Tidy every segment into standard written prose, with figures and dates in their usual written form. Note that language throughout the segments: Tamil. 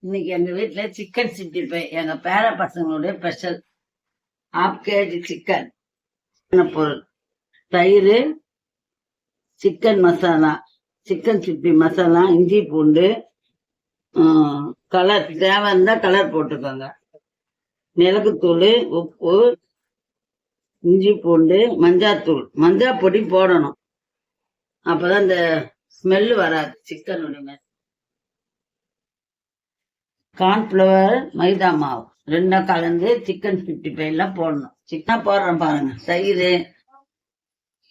இன்னைக்கு எங்க வீட்டுல சிக்கன் 65 எங்க பேர பசங்களுடைய ஸ்பெஷல். ½ கேஜி சிக்கன் பொருள்: தயிர், சிக்கன் மசாலா, சிக்கன் 65 மசாலா, இஞ்சி பூண்டு, கலர் தேவை இருந்தா கலர் போட்டுக்கோங்க, மிளகுத்தூள், உப்பு, இஞ்சி பூண்டு, மஞ்சாத்தூள். மஞ்சா பொடி போடணும், அப்பதான் இந்த ஸ்மெல்லு வராது சிக்கனுடைய. கார்ன்ஃபிளவர், மைதா மாவு ரெண்டும் கலந்து சிக்கன் 65 போடணும். சிக்கன் போடுறேன் பாருங்க. தயிர்,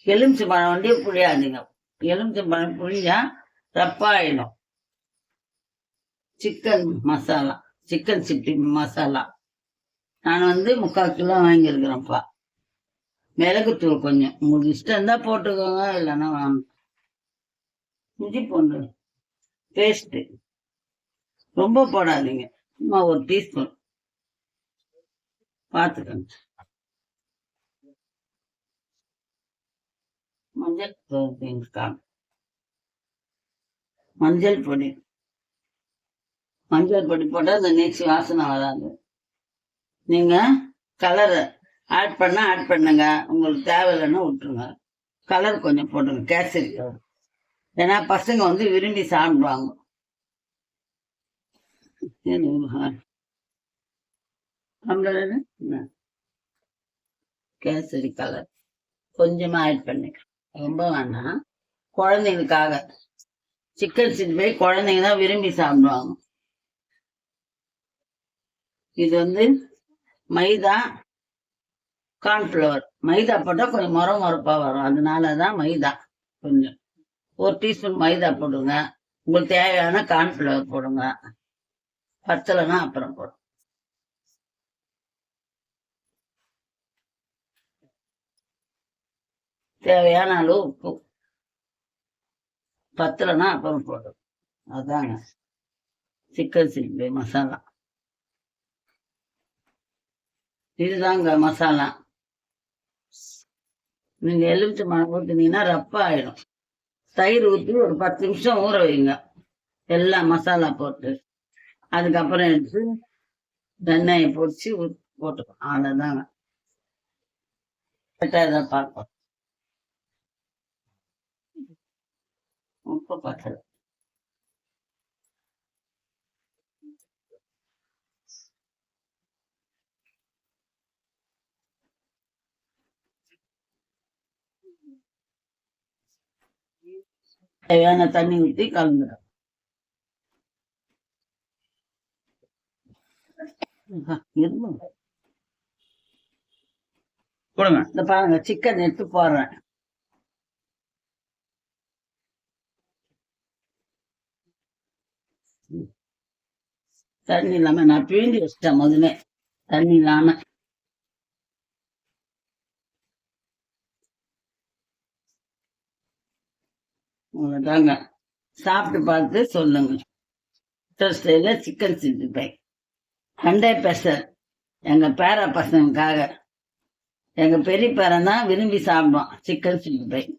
எலுமிச்சை பழம் வண்டியை புளியாதீங்க. எலுமிச்சை பழம் புளியா ரப்பாயிடும். சிக்கன் மசாலா, சிக்கன் 65 மசாலா நான் 3/4 கிலோ வாங்கியிருக்கிறேன்ப்பா. மிளகுத்தூள் கொஞ்சம் உங்களுக்கு இஷ்டம் இருந்தா போட்டுக்கோங்க, இல்லைன்னா வாங்க. இஞ்சி பூண்டு பேஸ்ட் ரொம்ப போடாதீங்க, சும்மா 1 டீஸ்பூன் பார்த்துக்கோங்க. மஞ்சள் பொடி போட்டா அந்த நீச்சி வாசனை வராது. நீங்க கலரை ஆட் பண்ணுங்க, உங்களுக்கு தேவையில்லைன்னா விட்டுருங்க. கலர் கொஞ்சம் போட்டுங்க, கேசரி கலர். ஏன்னா பசங்க விரும்பி சாப்பிடுவாங்க. கேசரி கலர் கொஞ்சமா ஆட் பண்ணிக்க, ரொம்ப வேணாம். குழந்தைங்களுக்காக. சிக்கன் 65 குழந்தைங்க தான் விரும்பி சாப்பிடுவாங்க. இது மைதா, கார்ன்ஃபிளவர். மைதா போட்டா கொஞ்சம் மொரப்பா வரும், அதனாலதான் மைதா. கொஞ்சம் 1 டீஸ்பூன் மைதா போடுங்க. உங்களுக்கு தேவையான கார்ன்ஃபிளவர் போடுங்க, பத்தலைன்னா அப்புறம் போடும். தேவையான அளவு உப்பு, பத்தலைன்னா அப்புறம் போடும். அதாங்க சிக்கன் 65 மசாலா. இதுதாங்க மசாலா. நீங்க எலுமிச்சை பழம் ஊற்றினீங்கன்னா ரப்பா ஆயிடும். தயிர் ஊற்றி ஒரு 10 நிமிஷம் ஊற வைங்க, எல்லாம் மசாலா போட்டு. அதுக்கப்புறம் எடுத்து வெண்ணெயை பொடிச்சு போட்டுக்கணும். அவ்வளவுதாங்க. இதை பார்ப்போம். உப்பு பத்தல. தேவையான தண்ணி ஊற்றி கலந்துடும். கொடுங்க. இந்த பாருங்க, சிக்கன் எடுத்து போடுறேன். தண்ணி இல்லாம நான் பிழிஞ்சு வச்சிட்டேன் முதல்ல, தண்ணி இல்லாம. தாங்க சாப்பிட்டு பார்த்து சொல்லுங்க. ஸ்டைல சிக்கன் 65 100%. எங்க பேர பசங்களுக்காக. எங்க பெரிய பேரன் தான் விரும்பி சாப்பிடுவான் சிக்கன் 65.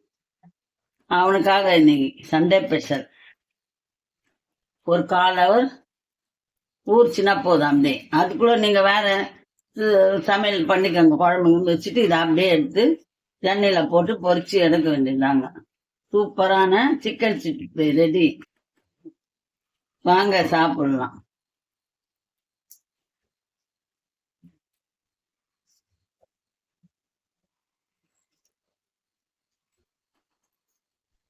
அவனுக்காக இன்னைக்கு சண்டே ஸ்பெஷல். ஒரு 1/4 ஹவர் ஊறிச்சுன்னா போதும். அப்படியே அதுக்குள்ள நீங்க வேற சமையல் பண்ணிக்கோங்க. குழம்பு வச்சுட்டு இதை அப்படியே எடுத்து எண்ணெயில போட்டு பொரிச்சு எடுக்க வேண்டியதுதாங்க. சூப்பரான சிக்கன் 65 ரெடி. வாங்க சாப்பிடலாம்.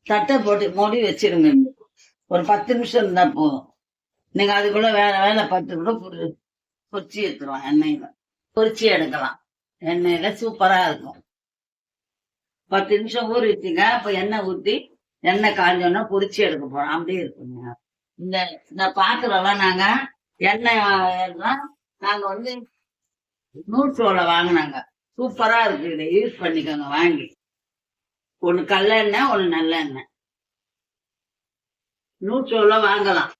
தட்டை போட்டு மூடி வச்சிருங்க. ஒரு 10 நிமிஷம் இருந்தா போதும். நீங்க அதுக்குள்ள வேற வேலை பார்த்து கூட பொரிச்சு எடுத்துருவோம். எண்ணெயில பொரிச்சு எடுக்கலாம். எண்ணெயில சூப்பரா இருக்கும். 10 நிமிஷம் ஊறி வச்சுங்க. அப்ப எண்ணெய் ஊத்தி, எண்ணெய் காஞ்சோன்னா பொரிச்சு எடுக்க போறோம். அப்படியே இருக்குங்க. இந்த பாத்திரம்லாம் நாங்க எண்ணெய் நாங்க நூற்றோல வாங்கினாங்க. சூப்பரா இருக்கு, இதை யூஸ் பண்ணிக்கோங்க. வாங்கி ஒண்ணு கல்ல எண்ணெய், ஒண்ணு நல்ல எண்ணெய். நூற்றோல வாங்கலாம்.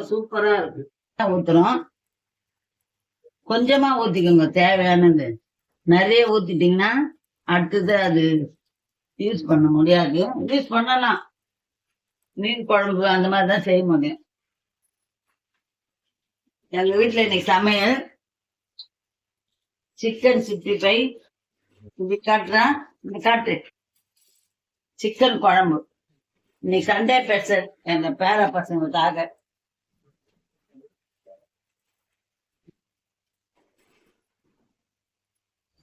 சூப்பரா இருக்கு. ஊத்துறோம். கொஞ்சமா ஊத்திக்கோங்க, தேவையானது. நிறைய ஊத்திட்டீங்கன்னா அடுத்தது அது யூஸ் பண்ண முடியாது. யூஸ் பண்ணலாம், மீன் குழம்பு அந்த மாதிரிதான் செய்ய முடியும். எங்க வீட்டுல இன்னைக்கு சமையல் சிக்கன் 65. இப்படி காட்டுறான், இந்த காட்டு சிக்கன் குழம்பு. இன்னைக்கு சண்டே ஸ்பெஷல் எங்க பேர பசங்களுக்காக.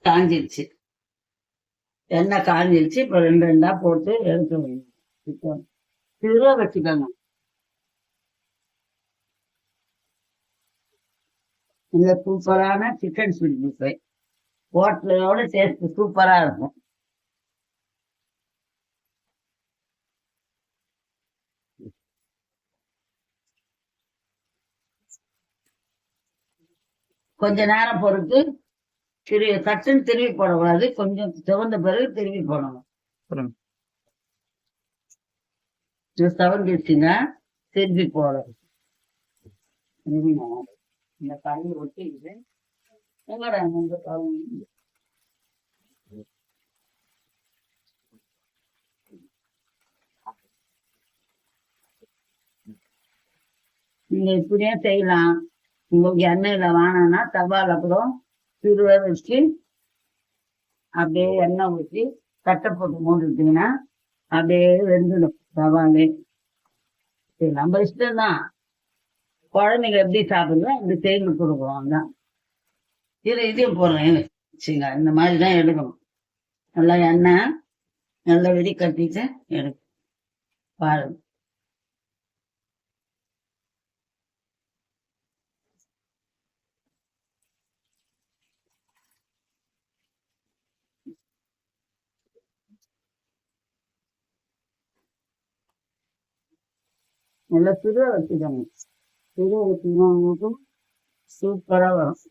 காஞ்சிருச்சு, எண்ணெய் காஞ்சிருச்சு. இப்ப 2 போட்டு எடுக்க வேணும். சிக்கன் திருவ வச்சுக்கோங்க. இந்த சூப்பரான சிக்கன் 65 ஹோட்டலோட டேஸ்ட் சூப்பரா இருக்கும். கொஞ்ச நேரம் பொறுத்து சட்டுன்னு திருவி போடக்கூடாது. கொஞ்சம் சிவந்த பிறகு திருவி போடணும். சவந்துச்சுன்னா திருப்பி போடணும். இந்த கறி ஒட்டிக்கிட்டு எங்கடா இந்த கறி நீங்க இப்படியே செய்யலாம். உங்களுக்கு எண்ணெயில வாங்கினா தவால கூட திருவ வச்சு அப்படியே எண்ணெய் ஊற்றி தட்டை போட்டு மூடிட்டீங்கன்னா அப்படியே வெந்துடும் தவாலே. சரி, நம்ம இஷ்டம்தான். குழந்தைங்க எப்படி சாப்பிடுங்க அப்படி செய்து கொடுக்குறோம் தான். இதையும் போடுறேன் வச்சுங்க. இந்த மாதிரி தான் எடுக்கணும். நல்லா எண்ணெய் நல்லா வெடி கட்டிட்டு எடுக்கும் பாருங்க. நல்லா சுட வச்சுக்கோங்க. சுட வச்சுக்கோங்க, சூப்பரா வரும்.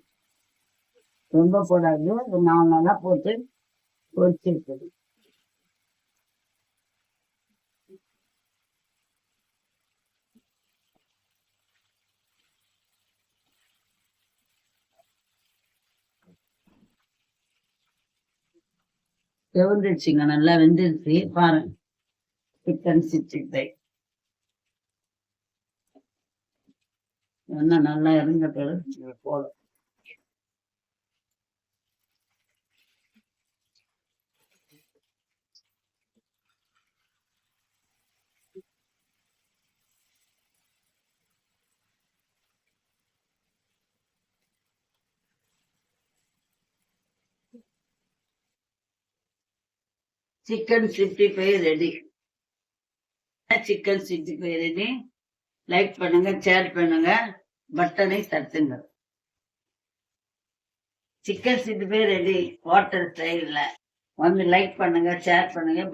ரொம்ப போடாது, ஒரு 4 நாளா போட்டு பொரிச்சு இருக்குது. வெந்துருச்சுங்க, நல்லா வெந்துருச்சு பாருங்க. சிக்கன் 65 எண்ணெய் நல்லா இறங்க பிறகு போடும். Chicken 65 ready. Chicken 65 ready. Like பண்ணுங்க, ஷேர் பண்ணுங்க, பட்டனை தட்டுங்க. சிக்கன் 65 ரெடி ஹோட்டல் ஸ்டைல்ல. வந்து லைக் பண்ணுங்க, ஷேர் பண்ணுங்க.